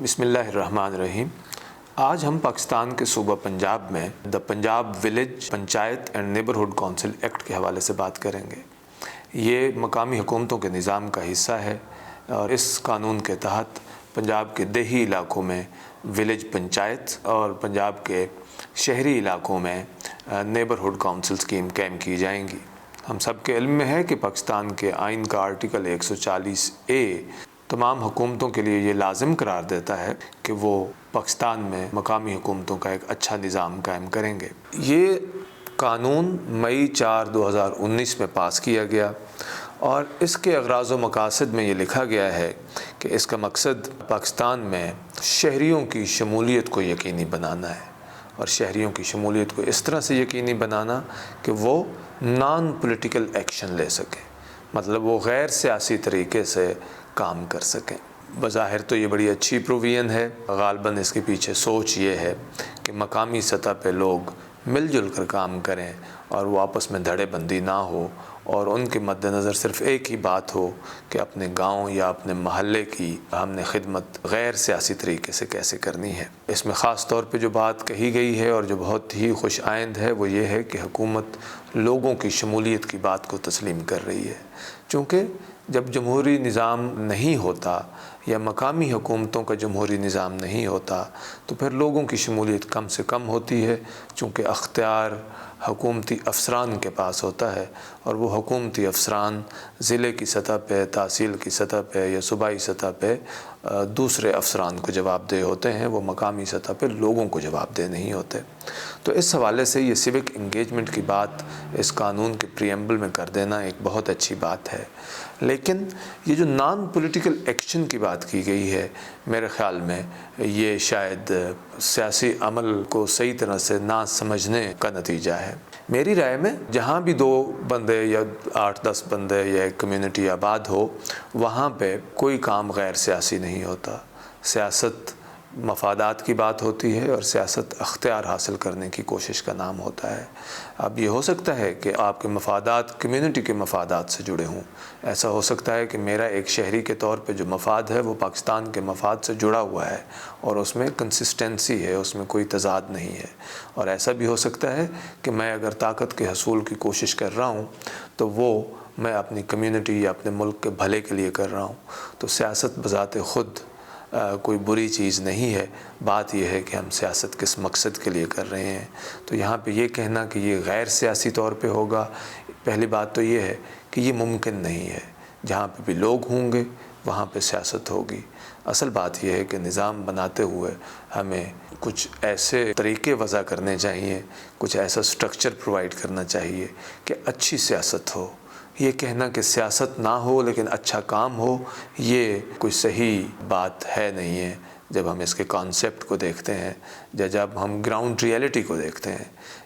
بسم اللہ الرحمن الرحیم۔ آج ہم پاکستان کے صوبہ پنجاب میں the Punjab village panchayat and neighbourhood council act کے حوالے سے بات کریں گے۔ یہ مقامی حکومتوں کے نظام کا حصہ ہے اور اس قانون کے تحت پنجاب کے دیہی علاقوں میں ولیج پنچایت اور پنجاب کے شہری علاقوں میں نیبرہڈ کونسل اسکیم قائم کی جائیں گی۔ ہم سب کے علم میں ہے کہ پاکستان کے آئین کا آرٹیکل 140A تمام حکومتوں کے لیے یہ لازم قرار دیتا ہے کہ وہ پاکستان میں مقامی حکومتوں کا ایک اچھا نظام قائم کریں گے۔ یہ قانون مئی 4، 2019 میں پاس کیا گیا اور اس کے اغراض و مقاصد میں یہ لکھا گیا ہے کہ اس کا مقصد پاکستان میں شہریوں کی شمولیت کو یقینی بنانا ہے، اور شہریوں کی شمولیت کو اس طرح سے یقینی بنانا کہ وہ نان پولیٹیکل ایکشن لے سکیں، مطلب وہ غیر سیاسی طریقے سے کام کر سکیں۔ بظاہر تو یہ بڑی اچھی پروویژن ہے، غالباً اس کے پیچھے سوچ یہ ہے کہ مقامی سطح پہ لوگ مل جل کر کام کریں اور وہ آپس میں دھڑے بندی نہ ہو، اور ان کے مد نظر صرف ایک ہی بات ہو کہ اپنے گاؤں یا اپنے محلے کی ہم نے خدمت غیر سیاسی طریقے سے کیسے کرنی ہے۔ اس میں خاص طور پہ جو بات کہی گئی ہے اور جو بہت ہی خوش آئند ہے وہ یہ ہے کہ حکومت لوگوں کی شمولیت کی بات کو تسلیم کر رہی ہے، چونکہ جب جمہوری نظام نہیں ہوتا یا مقامی حکومتوں کا جمہوری نظام نہیں ہوتا تو پھر لوگوں کی شمولیت کم سے کم ہوتی ہے، چونکہ اختیار حکومتی افسران کے پاس ہوتا ہے، اور وہ حکومتی افسران ضلع کی سطح پہ، تحصیل کی سطح پہ یا صوبائی سطح پہ دوسرے افسران کو جواب دہ ہوتے ہیں، وہ مقامی سطح پہ لوگوں کو جواب دہ نہیں ہوتے۔ تو اس حوالے سے یہ سیوک انگیجمنٹ کی بات اس قانون کے پریمبل میں کر دینا ایک بہت اچھی بات ہے، لیکن یہ جو نان پولیٹیکل ایکشن کی بات کی گئی ہے، میرے خیال میں یہ شاید سیاسی عمل کو صحیح طرح سے نہ سمجھنے کا نتیجہ ہے۔ میری رائے میں جہاں بھی 2 بندے یا 8-10 بندے یا ایک کمیونٹی آباد ہو، وہاں پہ کوئی کام غیر سیاسی نہیں ہوتا۔ سیاست مفادات کی بات ہوتی ہے اور سیاست اختیار حاصل کرنے کی کوشش کا نام ہوتا ہے۔ اب یہ ہو سکتا ہے کہ آپ کے مفادات کمیونٹی کے مفادات سے جڑے ہوں، ایسا ہو سکتا ہے کہ میرا ایک شہری کے طور پہ جو مفاد ہے وہ پاکستان کے مفاد سے جڑا ہوا ہے اور اس میں کنسسٹنسی ہے، اس میں کوئی تضاد نہیں ہے، اور ایسا بھی ہو سکتا ہے کہ میں اگر طاقت کے حصول کی کوشش کر رہا ہوں تو وہ میں اپنی کمیونٹی یا اپنے ملک کے بھلے کے لیے کر رہا ہوں۔ تو سیاست بذات خود کوئی بری چیز نہیں ہے، بات یہ ہے کہ ہم سیاست کس مقصد کے لیے کر رہے ہیں۔ تو یہاں پہ یہ کہنا کہ یہ غیر سیاسی طور پہ ہوگا، پہلی بات تو یہ ہے کہ یہ ممکن نہیں ہے۔ جہاں پہ بھی لوگ ہوں گے وہاں پہ سیاست ہوگی۔ اصل بات یہ ہے کہ نظام بناتے ہوئے ہمیں کچھ ایسے طریقے وضع کرنے چاہیے، کچھ ایسا سٹرکچر پرووائڈ کرنا چاہیے کہ اچھی سیاست ہو۔ یہ کہنا کہ سیاست نہ ہو لیکن اچھا کام ہو، یہ کوئی صحیح بات ہے نہیں ہے جب ہم اس کے کانسیپٹ کو دیکھتے ہیں یا جب ہم گراؤنڈ ریئلٹی کو دیکھتے ہیں۔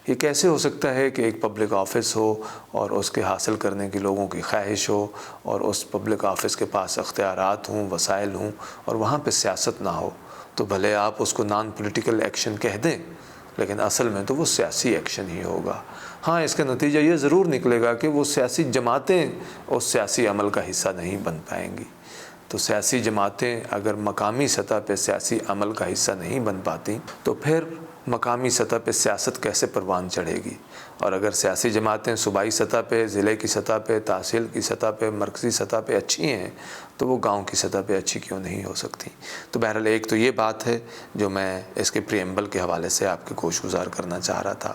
یہ کیسے ہو سکتا ہے کہ ایک پبلک آفس ہو اور اس کے حاصل کرنے کی لوگوں کی خواہش ہو اور اس پبلک آفس کے پاس اختیارات ہوں، وسائل ہوں، اور وہاں پہ سیاست نہ ہو؟ تو بھلے آپ اس کو نان پولیٹیکل ایکشن کہہ دیں لیکن اصل میں تو وہ سیاسی ایکشن ہی ہوگا۔ ہاں، اس کا نتیجہ یہ ضرور نکلے گا کہ وہ سیاسی جماعتیں اس سیاسی عمل کا حصہ نہیں بن پائیں گی۔ تو سیاسی جماعتیں اگر مقامی سطح پہ سیاسی عمل کا حصہ نہیں بن پاتی تو پھر مقامی سطح پہ سیاست کیسے پروان چڑھے گی؟ اور اگر سیاسی جماعتیں صوبائی سطح پہ، ضلع کی سطح پہ، تحصیل کی سطح پہ، مرکزی سطح پہ اچھی ہیں تو وہ گاؤں کی سطح پہ اچھی کیوں نہیں ہو سکتی؟ تو بہرحال ایک تو یہ بات ہے جو میں اس کے پریمبل کے حوالے سے آپ کے گوش گزار کرنا چاہ رہا تھا۔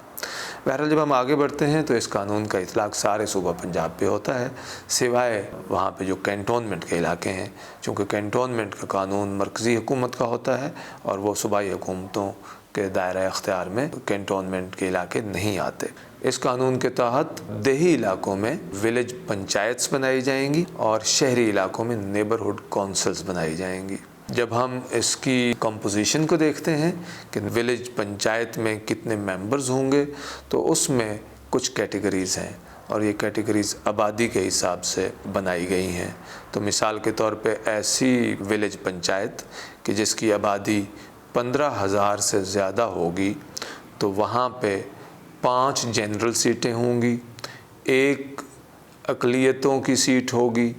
بہرحال جب ہم آگے بڑھتے ہیں تو اس قانون کا اطلاق سارے صوبہ پنجاب پہ ہوتا ہے، سوائے وہاں پہ جو کینٹونمنٹ کے علاقے ہیں، چونکہ کینٹونمنٹ کا قانون مرکزی حکومت کا ہوتا ہے اور وہ صوبائی حکومتوں کے دائرہ اختیار میں کینٹونمنٹ کے علاقے نہیں آتے۔ اس قانون کے تحت دیہی علاقوں میں ولیج پنچایتس بنائی جائیں گی اور شہری علاقوں میں نیبرہڈ کونسلز بنائی جائیں گی۔ جب ہم اس کی کمپوزیشن کو دیکھتے ہیں کہ ولیج پنچایت میں کتنے ممبرز ہوں گے تو اس میں کچھ کیٹیگریز ہیں اور یہ کیٹیگریز آبادی کے حساب سے بنائی گئی ہیں۔ تو مثال کے طور پہ ایسی ولیج پنچایت کہ جس کی آبادی 15,000 سے زیادہ ہوگی تو وہاں پہ 5 جنرل سیٹیں ہوں گی، 1 اقلیتوں کی سیٹ ہوگی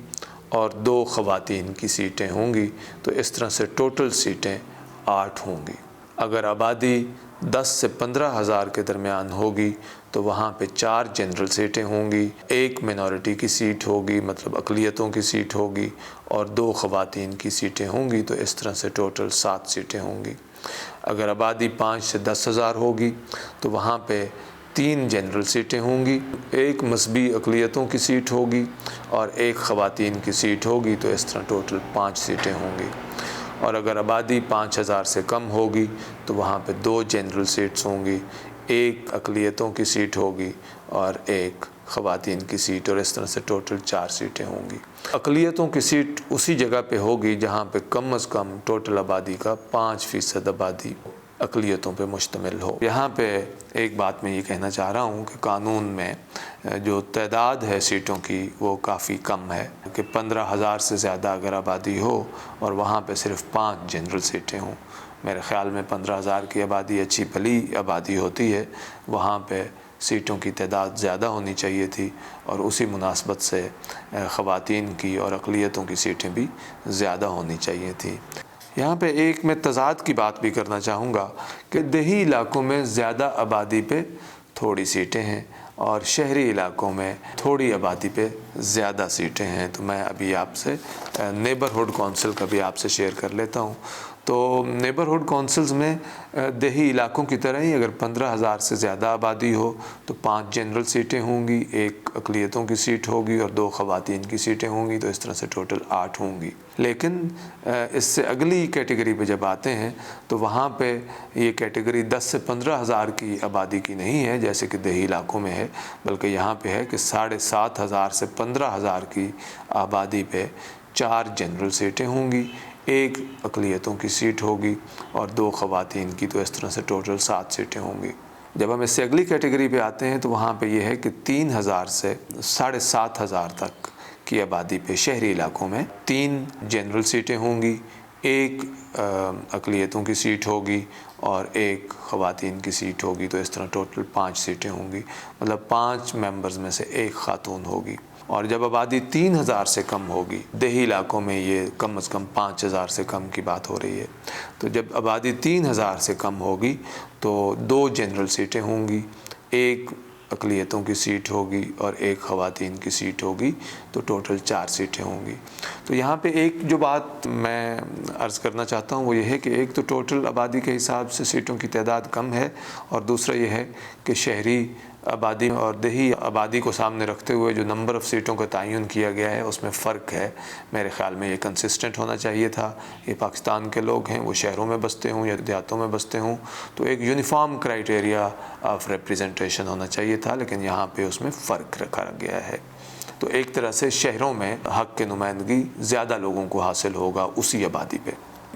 اور 2 خواتین کی سیٹیں ہوں گی۔ تو اس طرح سے ٹوٹل سیٹیں 8 ہوں گی۔ اگر آبادی 10 سے 15,000 کے درمیان ہوگی تو وہاں پہ 4 جنرل سیٹیں ہوں گی، 1 مینورٹی کی سیٹ ہوگی مطلب اقلیتوں کی سیٹ ہوگی، اور 2 خواتین کی سیٹیں ہوں گی، تو اس طرح سے ٹوٹل 7 سیٹیں ہوں گی۔ اگر آبادی 5 سے 10,000 ہوگی تو وہاں پہ 3 جنرل سیٹیں ہوں گی، 1 مذہبی اقلیتوں کی سیٹ ہوگی اور 1 خواتین کی سیٹ ہوگی، تو اس طرح ٹوٹل 5 سیٹیں ہوں گی۔ اور اگر آبادی 5,000 سے کم ہوگی تو وہاں پہ 2 جنرل سیٹس ہوں گی، 1 اقلیتوں کی سیٹ ہوگی اور 1 خواتین کی سیٹ، اور اس طرح سے ٹوٹل 4 سیٹیں ہوں گی۔ اقلیتوں کی سیٹ اسی جگہ پہ ہوگی جہاں پہ کم از کم ٹوٹل آبادی کا 5% آبادی اقلیتوں پہ مشتمل ہو۔ یہاں پہ ایک بات میں یہ کہنا چاہ رہا ہوں کہ قانون میں جو تعداد ہے سیٹوں کی وہ کافی کم ہے، کہ 15,000 سے زیادہ اگر آبادی ہو اور وہاں پہ صرف 5 جنرل سیٹیں ہوں۔ میرے خیال میں 15,000 کی آبادی اچھی بھلی آبادی ہوتی ہے، وہاں پہ سیٹوں کی تعداد زیادہ ہونی چاہیے تھی، اور اسی مناسبت سے خواتین کی اور اقلیتوں کی سیٹیں بھی زیادہ ہونی چاہیے تھیں۔ یہاں پہ ایک میں تضاد کی بات بھی کرنا چاہوں گا کہ دیہی علاقوں میں زیادہ آبادی پہ تھوڑی سیٹیں ہیں اور شہری علاقوں میں تھوڑی آبادی پہ زیادہ سیٹیں ہیں۔ تو میں ابھی آپ سے نیبرہڈ کونسل کا بھی آپ سے شیئر کر لیتا ہوں۔ تو نیبرہڈ کونسلز میں دیہی علاقوں کی طرح ہی اگر 15,000 سے زیادہ آبادی ہو تو 5 جنرل سیٹیں ہوں گی، 1 اقلیتوں کی سیٹ ہوگی اور 2 خواتین کی سیٹیں ہوں گی، تو اس طرح سے ٹوٹل 8 ہوں گی۔ لیکن اس سے اگلی کیٹیگری پہ جب آتے ہیں تو وہاں پہ یہ کیٹیگری 10 سے 15,000 کی آبادی کی نہیں ہے جیسے کہ دیہی علاقوں میں ہے، بلکہ یہاں پہ ہے کہ 7,500 سے 15,000 کی آبادی پہ 4 جنرل سیٹیں ہوں گی، 1 اقلیتوں کی سیٹ ہوگی اور 2 خواتین کی، تو اس طرح سے ٹوٹل 7 سیٹیں ہوں گی۔ جب ہم اس سے اگلی کیٹیگری پہ آتے ہیں تو وہاں پہ یہ ہے کہ 3,000 سے 7,500 تک کی آبادی پہ شہری علاقوں میں 3 جنرل سیٹیں ہوں گی، 1 اقلیتوں کی سیٹ ہوگی اور 1 خواتین کی سیٹ ہوگی، تو اس طرح ٹوٹل 5 سیٹیں ہوں گی، مطلب 5 ممبرز میں سے 1 خاتون ہوگی۔ اور جب آبادی 3,000 سے کم ہوگی، دیہی علاقوں میں یہ کم از کم 5,000 سے کم کی بات ہو رہی ہے، تو جب آبادی 3,000 سے کم ہوگی تو 2 جنرل سیٹیں ہوں گی، 1 اقلیتوں کی سیٹ ہوگی اور 1 خواتین کی سیٹ ہوگی، تو ٹوٹل 4 سیٹیں ہوں گی۔ تو یہاں پہ ایک جو بات میں عرض کرنا چاہتا ہوں وہ یہ ہے کہ ایک تو ٹوٹل آبادی کے حساب سے سیٹوں کی تعداد کم ہے، اور دوسرا یہ ہے کہ شہری آبادی اور دیہی آبادی کو سامنے رکھتے ہوئے جو نمبر آف سیٹوں کا تعین کیا گیا ہے اس میں فرق ہے۔ میرے خیال میں یہ کنسسٹنٹ ہونا چاہیے تھا۔ یہ پاکستان کے لوگ ہیں، وہ شہروں میں بستے ہوں یا دیہاتوں میں بستے ہوں، تو ایک یونیفارم کرائیٹیریا آف ریپریزنٹیشن ہونا چاہیے تھا، لیکن یہاں پہ اس میں فرق رکھا گیا ہے۔ تو ایک طرح سے شہروں میں حق کی نمائندگی زیادہ لوگوں کو حاصل ہوگا اسی آبادی پہ۔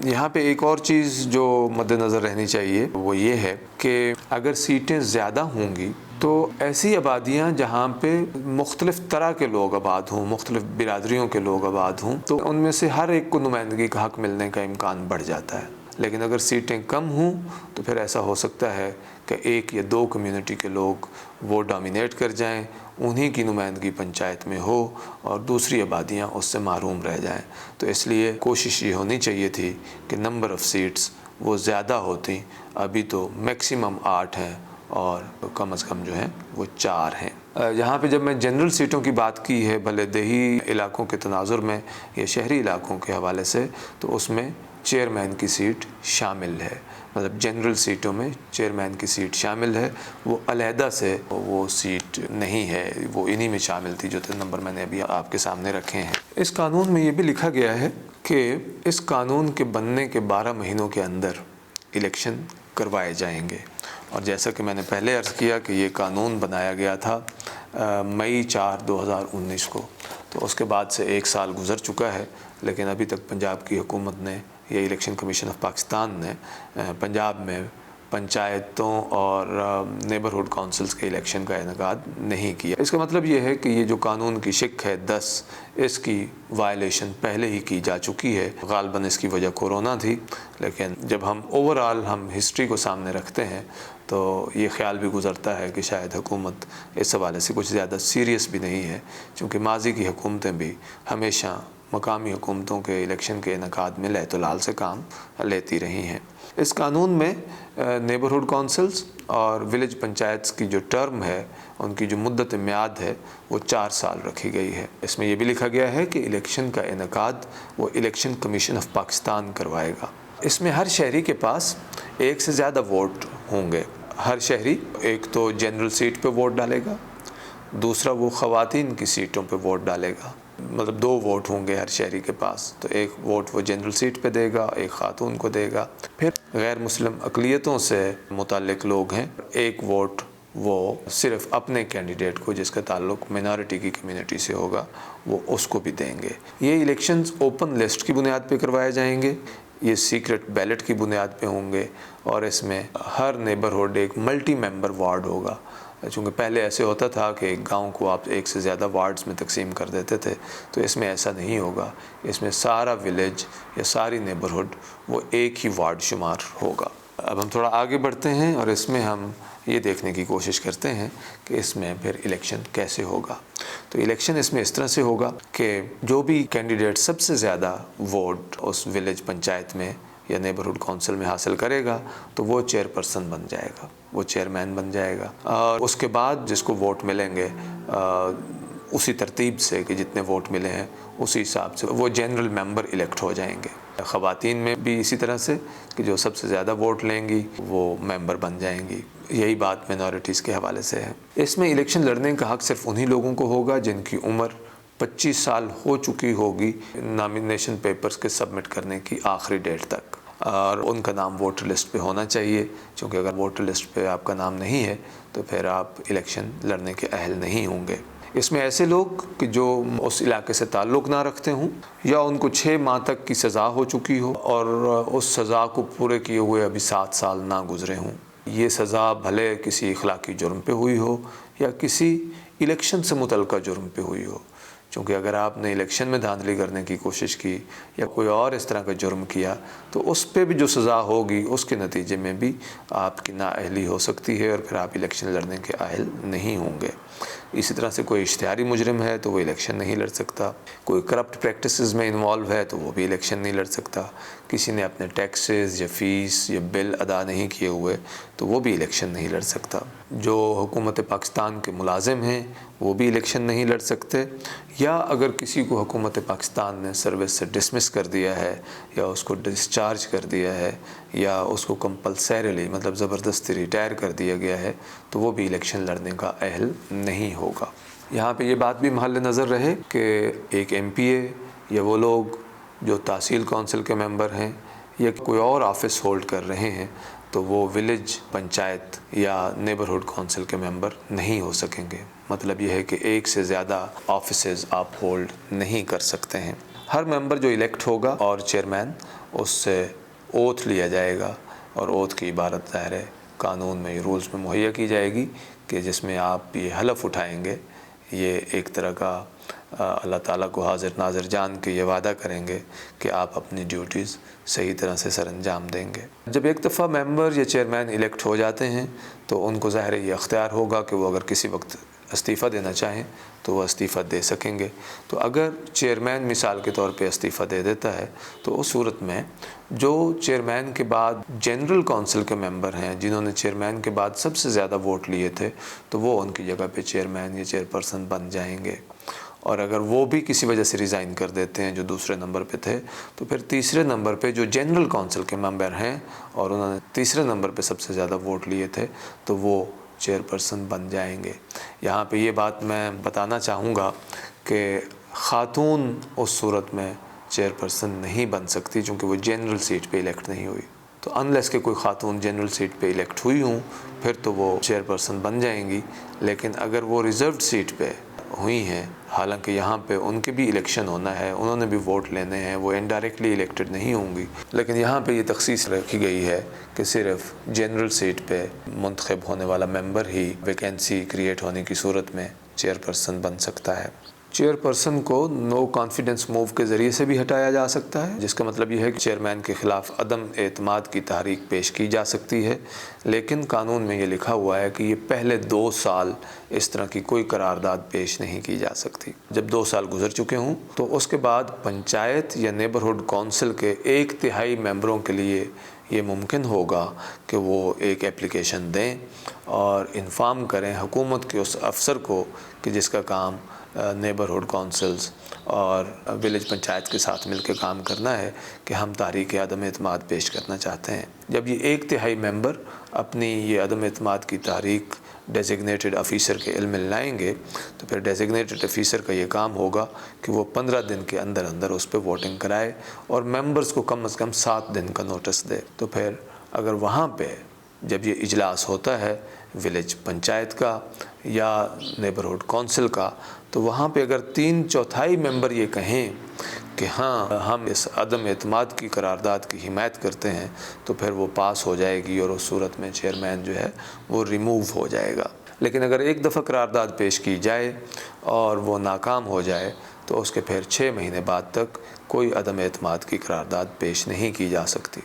یہاں پہ ایک اور چیز جو مد نظر رہنی چاہیے وہ یہ ہے کہ اگر سیٹیں زیادہ ہوں گی تو ایسی آبادیاں جہاں پہ مختلف طرح کے لوگ آباد ہوں، مختلف برادریوں کے لوگ آباد ہوں، تو ان میں سے ہر ایک کو نمائندگی کا حق ملنے کا امکان بڑھ جاتا ہے۔ لیکن اگر سیٹیں کم ہوں تو پھر ایسا ہو سکتا ہے کہ 1 یا 2 کمیونٹی کے لوگ وہ ڈومینیٹ کر جائیں، انہی کی نمائندگی پنچایت میں ہو اور دوسری آبادیاں اس سے محروم رہ جائیں۔ تو اس لیے کوشش یہ ہونی چاہیے تھی کہ نمبر آف سیٹس وہ زیادہ ہوتی۔ ابھی تو میکسیمم 8 ہیں اور کم از کم جو ہیں وہ 4 ہیں۔ یہاں پہ جب میں جنرل سیٹوں کی بات کی ہے، بھلے دیہی علاقوں کے تناظر میں یا شہری علاقوں کے حوالے سے، تو اس میں چیئرمین کی سیٹ شامل ہے، مطلب جنرل سیٹوں میں چیئرمین کی سیٹ شامل ہے، وہ علیحدہ سے وہ سیٹ نہیں ہے، وہ انہی میں شامل تھی جو نمبر میں نے ابھی آپ کے سامنے رکھے ہیں۔ اس قانون میں یہ بھی لکھا گیا ہے کہ اس قانون کے بننے کے 12 مہینوں کے اندر الیکشن کروائے جائیں گے، اور جیسا کہ میں نے پہلے عرض کیا کہ یہ قانون بنایا گیا تھا مئی 4، 2019 کو، تو اس کے بعد سے 1 سال گزر چکا ہے، لیکن ابھی تک پنجاب کی حکومت نے یا الیکشن کمیشن آف پاکستان نے پنجاب میں پنچایتوں اور نیبرہڈ کونسلز کے الیکشن کا انعقاد نہیں کیا۔ اس کا مطلب یہ ہے کہ یہ جو قانون کی شق ہے 10، اس کی وائلیشن پہلے ہی کی جا چکی ہے۔ غالباً اس کی وجہ کورونا تھی، لیکن جب ہم اوورآل ہسٹری کو سامنے رکھتے ہیں تو یہ خیال بھی گزرتا ہے کہ شاید حکومت اس حوالے سے کچھ زیادہ سیریس بھی نہیں ہے، چونکہ ماضی کی حکومتیں بھی ہمیشہ مقامی حکومتوں کے الیکشن کے انعقاد میں لہت و لال سے کام لیتی رہی ہیں۔ اس قانون میں نیبرہڈ کونسلز اور ولیج پنچایتس کی جو ٹرم ہے، ان کی جو مدت میعاد ہے وہ 4 سال رکھی گئی ہے۔ اس میں یہ بھی لکھا گیا ہے کہ الیکشن کا انعقاد وہ الیکشن کمیشن آف پاکستان کروائے گا۔ اس میں ہر شہری کے پاس ایک سے زیادہ ووٹ ہوں گے۔ ہر شہری ایک تو جنرل سیٹ پہ ووٹ ڈالے گا، دوسرا وہ خواتین کی سیٹوں پہ ووٹ ڈالے گا، مطلب 2 ووٹ ہوں گے ہر شہری کے پاس، تو ایک ووٹ وہ جنرل سیٹ پہ دے گا، ایک خاتون کو دے گا۔ پھر غیر مسلم اقلیتوں سے متعلق لوگ ہیں، ایک ووٹ وہ صرف اپنے کینڈیڈیٹ کو جس کا تعلق مائنارٹی کی کمیونٹی سے ہوگا وہ اس کو بھی دیں گے۔ یہ الیکشنز اوپن لسٹ کی بنیاد پہ کروائے جائیں گے، یہ سیکرٹ بیلٹ کی بنیاد پہ ہوں گے، اور اس میں ہر نیبرہڈ ایک ملٹی ممبر وارڈ ہوگا۔ چونکہ پہلے ایسے ہوتا تھا کہ ایک گاؤں کو آپ ایک سے زیادہ وارڈز میں تقسیم کر دیتے تھے، تو اس میں ایسا نہیں ہوگا۔ اس میں سارا ولیج یا ساری نیبرہڈ وہ ایک ہی وارڈ شمار ہوگا۔ اب ہم تھوڑا آگے بڑھتے ہیں اور اس میں ہم یہ دیکھنے کی کوشش کرتے ہیں کہ اس میں پھر الیکشن کیسے ہوگا۔ تو الیکشن اس میں اس طرح سے ہوگا کہ جو بھی کینڈیڈیٹ سب سے زیادہ ووٹ اس ولیج پنچایت میں یا نیبرہڈ کونسل میں حاصل کرے گا تو وہ چیئر پرسن بن جائے گا، وہ چیئرمین بن جائے گا، اور اس کے بعد جس کو ووٹ ملیں گے اسی ترتیب سے کہ جتنے ووٹ ملے ہیں اسی حساب سے وہ جنرل ممبر الیکٹ ہو جائیں گے۔ خواتین میں بھی اسی طرح سے کہ جو سب سے زیادہ ووٹ لیں گی وہ ممبر بن جائیں گی۔ یہی بات مائنارٹیز کے حوالے سے ہے۔ اس میں الیکشن لڑنے کا حق صرف انہی لوگوں کو ہوگا جن کی عمر 25 سال ہو چکی ہوگی نامینیشن پیپرز کے سبمٹ کرنے کی آخری ڈیٹ تک، اور ان کا نام ووٹر لسٹ پہ ہونا چاہیے، کیونکہ اگر ووٹر لسٹ پہ آپ کا نام نہیں ہے تو پھر آپ الیکشن لڑنے کے اہل نہیں ہوں گے۔ اس میں ایسے لوگ کہ جو اس علاقے سے تعلق نہ رکھتے ہوں یا ان کو 6 ماہ تک کی سزا ہو چکی ہو اور اس سزا کو پورے کیے ہوئے ابھی 7 سال نہ گزرے ہوں، یہ سزا بھلے کسی اخلاقی جرم پہ ہوئی ہو یا کسی الیکشن سے متعلقہ جرم پہ ہوئی ہو، چونکہ اگر آپ نے الیکشن میں دھاندلی کرنے کی کوشش کی یا کوئی اور اس طرح کا جرم کیا تو اس پہ بھی جو سزا ہوگی اس کے نتیجے میں بھی آپ کی نااہلی ہو سکتی ہے اور پھر آپ الیکشن لڑنے کے اہل نہیں ہوں گے۔ اسی طرح سے کوئی اشتہاری مجرم ہے تو وہ الیکشن نہیں لڑ سکتا، کوئی کرپٹ پریکٹسز میں انوالو ہے تو وہ بھی الیکشن نہیں لڑ سکتا، کسی نے اپنے ٹیکسز یا فیس یا بل ادا نہیں کیے ہوئے تو وہ بھی الیکشن نہیں لڑ سکتا، جو حکومت پاکستان کے ملازم ہیں وہ بھی الیکشن نہیں لڑ سکتے، یا اگر کسی کو حکومت پاکستان نے سروس سے ڈسمس کر دیا ہے یا اس کو ڈسچارج کر دیا ہے یا اس کو کمپلسریلی مطلب زبردستی ریٹائر کر دیا گیا ہے تو وہ بھی الیکشن لڑنے کا اہل نہیں ہوگا۔ یہاں پہ یہ بات بھی محل نظر رہے کہ ایک ایم پی اے یا وہ لوگ جو تحصیل کونسل کے ممبر ہیں یا کوئی اور آفس ہولڈ کر رہے ہیں تو وہ ولیج پنچایت یا نیبرہڈ کونسل کے ممبر نہیں ہو سکیں گے۔ مطلب یہ ہے کہ ایک سے زیادہ آفیسز آپ ہولڈ نہیں کر سکتے ہیں۔ ہر ممبر جو الیکٹ ہوگا اور چیئرمین اس سے اوتھ لیا جائے گا، اور اوتھ کی عبارت ظاہر ہے قانون میں یہ رولز میں مہیا کی جائے گی کہ جس میں آپ یہ حلف اٹھائیں گے، یہ ایک طرح کا اللہ تعالیٰ کو حاضر ناظر جان کے یہ وعدہ کریں گے کہ آپ اپنی ڈیوٹیز صحیح طرح سے سر انجام دیں گے۔ جب ایک دفعہ ممبر یا چیئرمین الیکٹ ہو جاتے ہیں تو ان کو ظاہر یہ اختیار ہوگا کہ وہ اگر کسی وقت استعفیٰ دینا چاہیں تو وہ استعفیٰ دے سکیں گے۔ تو اگر چیئرمین مثال کے طور پہ استعفیٰ دے دیتا ہے تو اس صورت میں جو چیئرمین کے بعد جنرل کونسل کے ممبر ہیں جنہوں نے چیئرمین کے بعد سب سے زیادہ ووٹ لیے تھے تو وہ ان کی جگہ پہ چیئرمین یا چیئر پرسن بن جائیں گے، اور اگر وہ بھی کسی وجہ سے ریزائن کر دیتے ہیں جو دوسرے نمبر پہ تھے تو پھر تیسرے نمبر پہ جو جنرل کونسل کے ممبر ہیں اور انہوں نے تیسرے نمبر پہ سب سے زیادہ ووٹ لیے تھے تو وہ چیئر پرسن بن جائیں گے۔ یہاں پہ یہ بات میں بتانا چاہوں گا کہ خاتون اس صورت میں چیئر پرسن نہیں بن سکتی چونکہ وہ جنرل سیٹ پہ الیکٹ نہیں ہوئی، تو انلیس کہ کوئی خاتون جنرل سیٹ پہ الیکٹ ہوئی ہوں پھر تو وہ چیئر پرسن بن جائیں گی، لیکن اگر وہ ریزروڈ سیٹ پہ ہوئی ہیں حالانکہ یہاں پہ ان کے بھی الیکشن ہونا ہے، انہوں نے بھی ووٹ لینے ہیں، وہ انڈائریکٹلی الیکٹڈ نہیں ہوں گی، لیکن یہاں پہ یہ تخصیص رکھی گئی ہے کہ صرف جنرل سیٹ پہ منتخب ہونے والا ممبر ہی ویکینسی کریٹ ہونے کی صورت میں چیئر پرسن بن سکتا ہے۔ چیئرپرسن کو نو کانفیڈنس موو کے ذریعے سے بھی ہٹایا جا سکتا ہے، جس کا مطلب یہ ہے کہ چیئرمین کے خلاف عدم اعتماد کی تحریک پیش کی جا سکتی ہے، لیکن قانون میں یہ لکھا ہوا ہے کہ یہ پہلے 2 سال اس طرح کی کوئی قرارداد پیش نہیں کی جا سکتی۔ جب 2 سال گزر چکے ہوں تو اس کے بعد پنچایت یا نیبرہڈ کونسل کے 1/3 ممبروں کے لیے یہ ممکن ہوگا کہ وہ ایک اپلیکیشن دیں اور انفارم کریں حکومت کے اس افسر کو کہ جس کا کام نیبرہڈ کونسلز اور ولیج پنچایت کے ساتھ مل کے کام کرنا ہے کہ ہم تحریک عدم اعتماد پیش کرنا چاہتے ہیں۔ جب یہ 1/3 ممبر اپنی یہ عدم اعتماد کی تحریک ڈیزگنیٹڈ آفیسر کے علم میں لائیں گے تو پھر ڈیزگنیٹڈ آفیسر کا یہ کام ہوگا کہ وہ 15 دن کے اندر اندر اس پہ ووٹنگ کرائے اور ممبرز کو کم از کم 7 دن کا نوٹس دے۔ تو پھر اگر وہاں پہ جب یہ اجلاس ہوتا ہے ولیج پنچایت کا یا نیبرہڈ کونسل کا، تو وہاں پہ اگر 3/4 ممبر یہ کہیں کہ ہاں ہم اس عدم اعتماد کی قرارداد کی حمایت کرتے ہیں تو پھر وہ پاس ہو جائے گی اور اس صورت میں چیئرمین جو ہے وہ ریموو ہو جائے گا۔ لیکن اگر ایک دفعہ قرارداد پیش کی جائے اور وہ ناکام ہو جائے تو اس کے پھر 6 مہینے بعد تک کوئی عدم اعتماد کی قرارداد پیش نہیں کی جا سکتی۔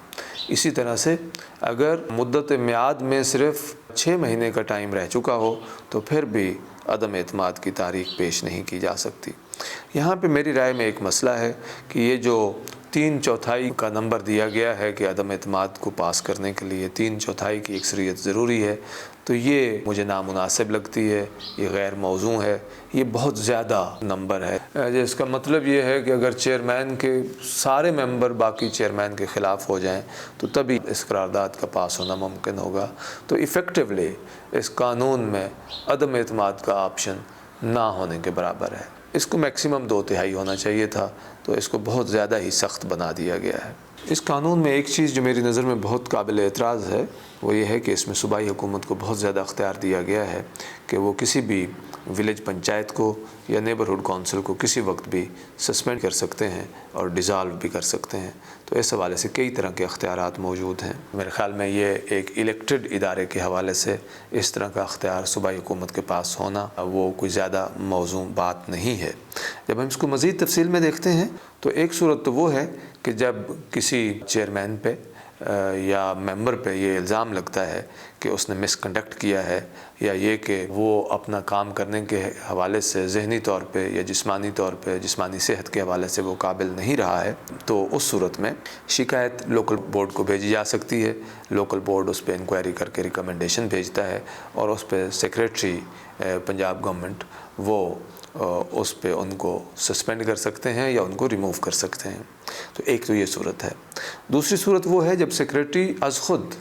اسی طرح سے اگر مدت میعاد میں صرف 6 مہینے کا ٹائم رہ چکا ہو تو پھر بھی عدم اعتماد کی تحریک پیش نہیں کی جا سکتی۔ یہاں پہ میری رائے میں ایک مسئلہ ہے کہ یہ جو 3/4 کا نمبر دیا گیا ہے کہ عدم اعتماد کو پاس کرنے کے لیے 3/4 کی اکثریت ضروری ہے، تو یہ مجھے نامناسب لگتی ہے، یہ غیر موزوں ہے، یہ بہت زیادہ نمبر ہے، جس کا مطلب یہ ہے کہ اگر چیئرمین کے سارے ممبر باقی چیئرمین کے خلاف ہو جائیں تو تبھی اس قرارداد کا پاس ہونا ممکن ہوگا۔ تو ایفیکٹولی اس قانون میں عدم اعتماد کا آپشن نہ ہونے کے برابر ہے۔ اس کو میکسیمم 2/3 ہونا چاہیے تھا، تو اس کو بہت زیادہ ہی سخت بنا دیا گیا ہے۔ اس قانون میں ایک چیز جو میری نظر میں بہت قابل اعتراض ہے وہ یہ ہے کہ اس میں صوبائی حکومت کو بہت زیادہ اختیار دیا گیا ہے کہ وہ کسی بھی ولیج پنچایت کو یا نیبرہڈ کونسل کو کسی وقت بھی سسپینڈ کر سکتے ہیں اور ڈیزالو بھی کر سکتے ہیں۔ تو اس حوالے سے کئی طرح کے اختیارات موجود ہیں۔ میرے خیال میں یہ ایک الیکٹڈ ادارے کے حوالے سے اس طرح کا اختیار صوبائی حکومت کے پاس ہونا وہ کوئی زیادہ موزوں بات نہیں ہے۔ جب ہم اس کو مزید تفصیل میں دیکھتے ہیں تو ایک صورت تو وہ ہے کہ جب کسی چیئرمین پہ یا ممبر پہ یہ الزام لگتا ہے کہ اس نے مس کنڈکٹ کیا ہے یا یہ کہ وہ اپنا کام کرنے کے حوالے سے ذہنی طور پہ یا جسمانی طور پہ جسمانی صحت کے حوالے سے وہ قابل نہیں رہا ہے، تو اس صورت میں شکایت لوکل بورڈ کو بھیجی جا سکتی ہے۔ لوکل بورڈ اس پہ انکوائری کر کے ریکمنڈیشن بھیجتا ہے اور اس پہ سیکریٹری پنجاب گورنمنٹ وہ اس پہ ان کو سسپینڈ کر سکتے ہیں یا ان کو ریموو کر سکتے ہیں۔ تو ایک تو یہ صورت ہے۔ دوسری صورت وہ ہے جب سیکریٹری از خود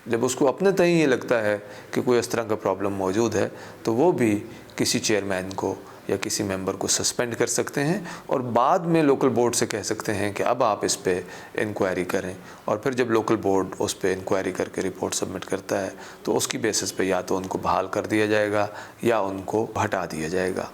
جب اس کو اپنے تئیں یہ لگتا ہے کہ کوئی اس طرح کا پرابلم موجود ہے تو وہ بھی کسی چیئرمین کو یا کسی ممبر کو سسپینڈ کر سکتے ہیں اور بعد میں لوکل بورڈ سے کہہ سکتے ہیں کہ اب آپ اس پہ انکوائری کریں، اور پھر جب لوکل بورڈ اس پہ انکوائری کر کے رپورٹ سبمٹ کرتا ہے تو اس کی بیسس پہ یا تو ان کو بحال کر دیا جائے گا یا ان کو ہٹا دیا جائے گا۔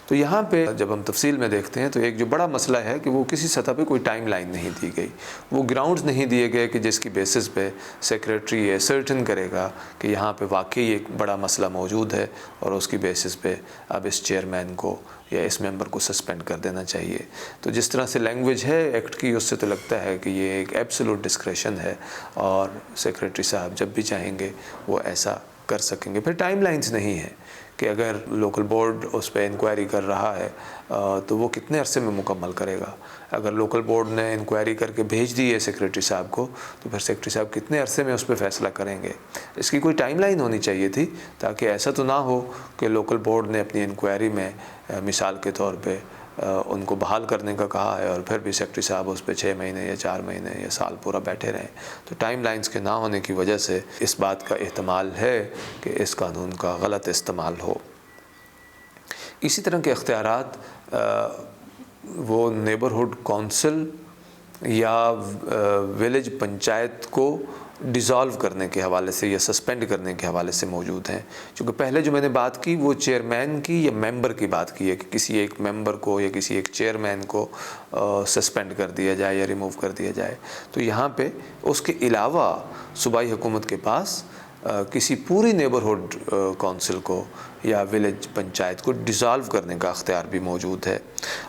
تو یہاں پہ جب ہم تفصیل میں دیکھتے ہیں تو ایک جو بڑا مسئلہ ہے کہ وہ کسی سطح پہ کوئی ٹائم لائن نہیں دی گئی، وہ گراؤنڈز نہیں دیے گئے کہ جس کی بیسس پہ سیکریٹری یہ سرٹن کرے گا کہ یہاں پہ واقعی ایک بڑا مسئلہ موجود ہے اور اس کی بیسس پہ اب اس چیئرمین کو یا اس ممبر کو سسپینڈ کر دینا چاہیے۔ تو جس طرح سے لینگویج ہے ایکٹ کی، اس سے تو لگتا ہے کہ یہ ایک ایبسولوٹ ڈسکریشن ہے اور سیکریٹری صاحب جب بھی چاہیں گے وہ ایسا کر سکیں گے۔ پھر ٹائم لائنز نہیں ہیں کہ اگر لوکل بورڈ اس پہ انکوائری کر رہا ہے تو وہ کتنے عرصے میں مکمل کرے گا۔ اگر لوکل بورڈ نے انکوائری کر کے بھیج دی ہے سیکریٹری صاحب کو تو پھر سیکریٹری صاحب کتنے عرصے میں اس پہ فیصلہ کریں گے۔ اس کی کوئی ٹائم لائن ہونی چاہیے تھی تاکہ ایسا تو نہ ہو کہ لوکل بورڈ نے اپنی انکوائری میں مثال کے طور پہ ان کو بحال کرنے کا کہا ہے اور پھر بھی سیکریٹری صاحب اس پہ 6 مہینے یا 4 مہینے یا سال پورا بیٹھے رہیں۔ تو ٹائم لائنز کے نہ ہونے کی وجہ سے اس بات کا احتمال ہے کہ اس قانون کا غلط استعمال ہو۔ اسی طرح کے اختیارات وہ نیبرہڈ کونسل یا ولیج پنچایت کو ڈیزالو کرنے کے حوالے سے یا سسپینڈ کرنے کے حوالے سے موجود ہیں۔ چونکہ پہلے جو میں نے بات کی وہ چیئرمین کی یا ممبر کی بات کی ہے کہ کسی ایک ممبر کو یا کسی ایک چیئرمین کو سسپینڈ کر دیا جائے یا ریموو کر دیا جائے، تو یہاں پہ اس کے علاوہ صوبائی حکومت کے پاس کسی پوری نیبرہڈ کونسل کو یا ولیج پنچایت کو ڈیزالو کرنے کا اختیار بھی موجود ہے،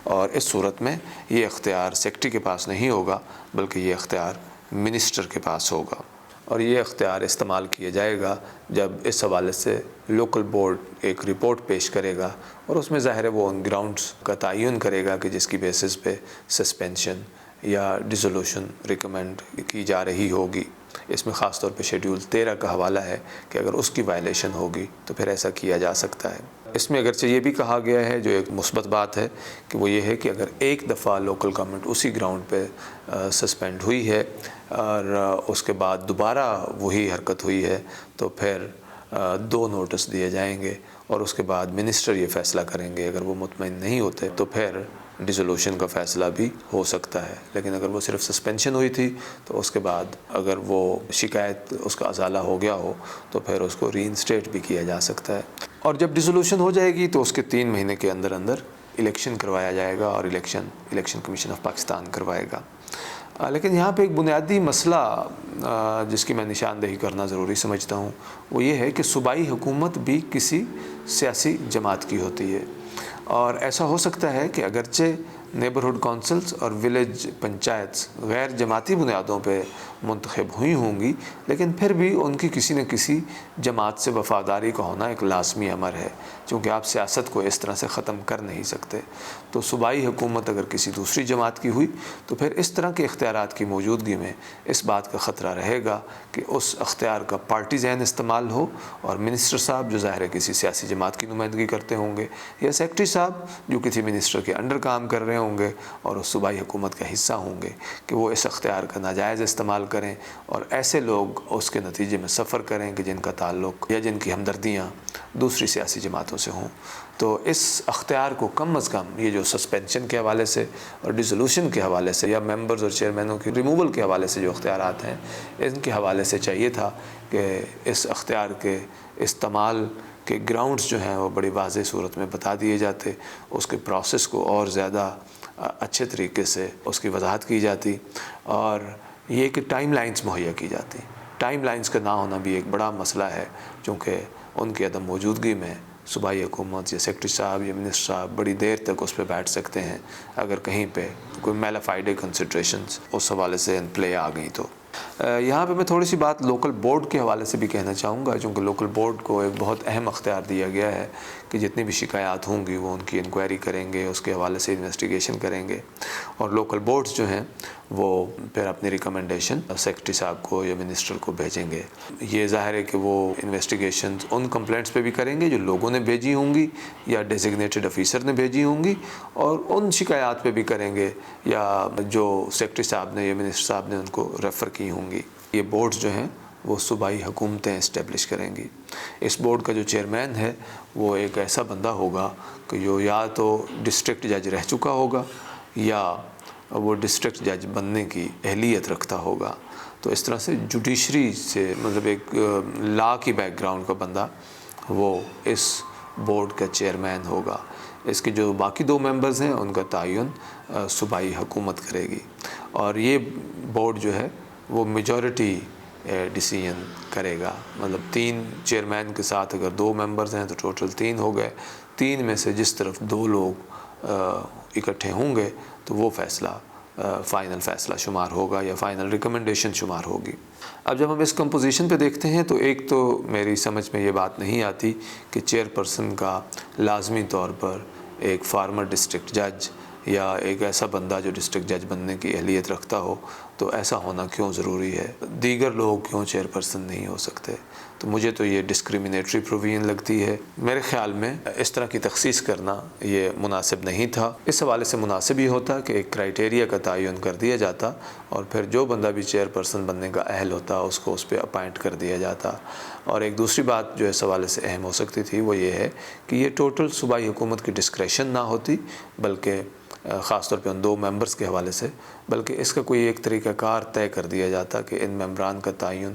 اور اس صورت میں یہ اختیار سیکرٹری کے پاس نہیں ہوگا بلکہ یہ اختیار منسٹر کے پاس ہوگا، اور یہ اختیار استعمال کیا جائے گا جب اس حوالے سے لوکل بورڈ ایک رپورٹ پیش کرے گا، اور اس میں ظاہر ہے وہ ان گراؤنڈز کا تعین کرے گا کہ جس کی بیسس پہ سسپینشن یا ڈیزولوشن ریکمینڈ کی جا رہی ہوگی۔ اس میں خاص طور پہ شیڈول 13 کا حوالہ ہے کہ اگر اس کی وائلیشن ہوگی تو پھر ایسا کیا جا سکتا ہے۔ اس میں اگرچہ یہ بھی کہا گیا ہے، جو ایک مثبت بات ہے، کہ وہ یہ ہے کہ اگر ایک دفعہ لوکل گورنمنٹ اسی گراؤنڈ پہ سسپینڈ ہوئی ہے اور اس کے بعد دوبارہ وہی حرکت ہوئی ہے تو پھر 2 نوٹس دیے جائیں گے، اور اس کے بعد منسٹر یہ فیصلہ کریں گے۔ اگر وہ مطمئن نہیں ہوتے تو پھر ڈیزولوشن کا فیصلہ بھی ہو سکتا ہے، لیکن اگر وہ صرف سسپینشن ہوئی تھی تو اس کے بعد اگر وہ شکایت اس کا ازالہ ہو گیا ہو تو پھر اس کو ری انسٹیٹ بھی کیا جا سکتا ہے، اور جب ڈیزولوشن ہو جائے گی تو اس کے 3 مہینے کے اندر اندر الیکشن کروایا جائے گا، اور الیکشن کمیشن آف پاکستان کروائے گا۔ لیکن یہاں پہ ایک بنیادی مسئلہ جس کی میں نشاندہی کرنا ضروری سمجھتا ہوں، وہ یہ ہے کہ صوبائی حکومت بھی کسی سیاسی جماعت کی ہوتی ہے، اور ایسا ہو سکتا ہے کہ اگرچہ نیبرہڈ کونسلز اور ولیج پنچایتس غیر جماعتی بنیادوں پہ منتخب ہوئی ہوں گی، لیکن پھر بھی ان کی کسی نہ کسی جماعت سے وفاداری کا ہونا ایک لازمی امر ہے، چونکہ آپ سیاست کو اس طرح سے ختم کر نہیں سکتے۔ تو صوبائی حکومت اگر کسی دوسری جماعت کی ہوئی تو پھر اس طرح کے اختیارات کی موجودگی میں اس بات کا خطرہ رہے گا کہ اس اختیار کا پارٹی ذہن استعمال ہو، اور منسٹر صاحب جو ظاہر ہے کسی سیاسی جماعت کی نمائندگی کرتے ہوں گے، یا سیکرٹری صاحب جو کسی منسٹر کے انڈر کام کر رہے ہوں گے اور اس صوبائی حکومت کا حصہ ہوں گے، کہ وہ اس اختیار کا ناجائز استعمال کریں، اور ایسے لوگ اس کے نتیجے میں سفر کریں کہ جن کا تعلق یا جن کی ہمدردیاں دوسری سیاسی جماعتوں سے ہوں۔ تو اس اختیار کو کم از کم یہ جو سسپینشن کے حوالے سے اور ڈیزولوشن کے حوالے سے یا ممبرز اور چیئرمینوں کی ریموول کے حوالے سے جو اختیارات ہیں، ان کے حوالے سے چاہیے تھا کہ اس اختیار کے استعمال کے گراؤنڈز جو ہیں وہ بڑی واضح صورت میں بتا دیے جاتے، اس کے پروسیس کو اور زیادہ اچھے طریقے سے اس کی وضاحت کی جاتی، اور یہ کہ ٹائم لائنز مہیا کی جاتی۔ ٹائم لائنز کا نہ ہونا بھی ایک بڑا مسئلہ ہے، چونکہ ان کی عدم موجودگی میں صوبائی حکومت یا سیکرٹری صاحب یا منسٹر صاحب بڑی دیر تک اس پہ بیٹھ سکتے ہیں اگر کہیں پہ کوئی میلا فائڈے کنسیڈریشنز اس حوالے سے ان پلے آ گئی تو۔ یہاں پہ میں تھوڑی سی بات لوکل بورڈ کے حوالے سے بھی کہنا چاہوں گا، چونکہ لوکل بورڈ کو ایک بہت اہم اختیار دیا گیا ہے کہ جتنی بھی شکایات ہوں گی وہ ان کی انکوائری کریں گے، اس کے حوالے سے انویسٹیگیشن کریں گے، اور لوکل بورڈز جو ہیں وہ پھر اپنی ریکمنڈیشن سیکرٹری صاحب کو یا منسٹر کو بھیجیں گے۔ یہ ظاہر ہے کہ وہ انویسٹیگیشنز ان کمپلینٹس پہ بھی کریں گے جو لوگوں نے بھیجی ہوں گی یا ڈیزگنیٹڈ آفیسر نے بھیجی ہوں گی، اور ان شکایات پہ بھی کریں گے یا جو سیکرٹری صاحب نے یا منسٹر صاحب نے ان کو ریفر کی ہوں گی۔ یہ بورڈز جو ہیں وہ صوبائی حکومتیں اسٹیبلش کریں گی۔ اس بورڈ کا جو چیئرمین ہے وہ ایک ایسا بندہ ہوگا کہ جو یا تو ڈسٹرکٹ جج رہ چکا ہوگا یا وہ ڈسٹرکٹ جج بننے کی اہلیت رکھتا ہوگا۔ تو اس طرح سے جوڈیشری سے مطلب ایک لا کی بیک گراؤنڈ کا بندہ وہ اس بورڈ کا چیئرمین ہوگا۔ اس کے جو باقی 2 ممبرز ہیں ان کا تعین صوبائی حکومت کرے گی، اور یہ بورڈ جو ہے وہ میجورٹی ڈیسیژن کرے گا، مطلب 3 چیئرمین کے ساتھ اگر 2 ممبرز ہیں تو ٹوٹل 3 ہو گئے، 3 میں سے جس طرف 2 لوگ اکٹھے ہوں گے تو وہ فیصلہ فائنل فیصلہ شمار ہوگا یا فائنل ریکمنڈیشن شمار ہوگی۔ اب جب ہم اس کمپوزیشن پہ دیکھتے ہیں تو ایک تو میری سمجھ میں یہ بات نہیں آتی کہ چیئر پرسن کا لازمی طور پر ایک فارمر ڈسٹرکٹ جج یا ایک ایسا بندہ جو ڈسٹرکٹ جج بننے کی اہلیت رکھتا ہو، تو ایسا ہونا کیوں ضروری ہے؟ دیگر لوگ کیوں چیئر پرسن نہیں ہو سکتے؟ تو مجھے تو یہ ڈسکریمنیٹری پروویژن لگتی ہے۔ میرے خیال میں اس طرح کی تخصیص کرنا یہ مناسب نہیں تھا۔ اس حوالے سے مناسب ہی ہوتا کہ ایک کرائیٹیریا کا تعین کر دیا جاتا، اور پھر جو بندہ بھی چیئر پرسن بننے کا اہل ہوتا اس کو اس پہ اپائنٹ کر دیا جاتا۔ اور ایک دوسری بات جو اس حوالے سے اہم ہو سکتی تھی وہ یہ ہے کہ یہ ٹوٹل صوبائی حکومت کی ڈسکریشن نہ ہوتی، بلکہ خاص طور پہ ان 2 ممبرز کے حوالے سے، بلکہ اس کا کوئی ایک طریقہ کار طے کر دیا جاتا کہ ان ممبران کا تعین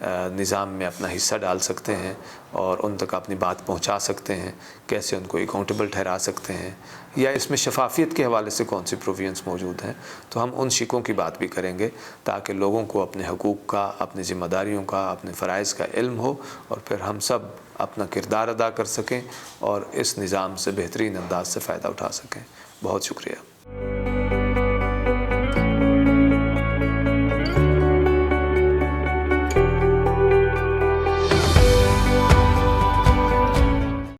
نظام میں اپنا حصہ ڈال سکتے ہیں اور ان تک اپنی بات پہنچا سکتے ہیں، کیسے ان کو اکاؤنٹیبل ٹھہرا سکتے ہیں، یا اس میں شفافیت کے حوالے سے کون سی پروویژنس موجود ہیں. تو ہم ان شقوں کی بات بھی کریں گے تاکہ لوگوں کو اپنے حقوق کا، اپنی ذمہ داریوں کا، اپنے فرائض کا علم ہو اور پھر ہم سب اپنا کردار ادا کر سکیں اور اس نظام سے بہترین انداز سے فائدہ اٹھا سکیں. بہت شکریہ.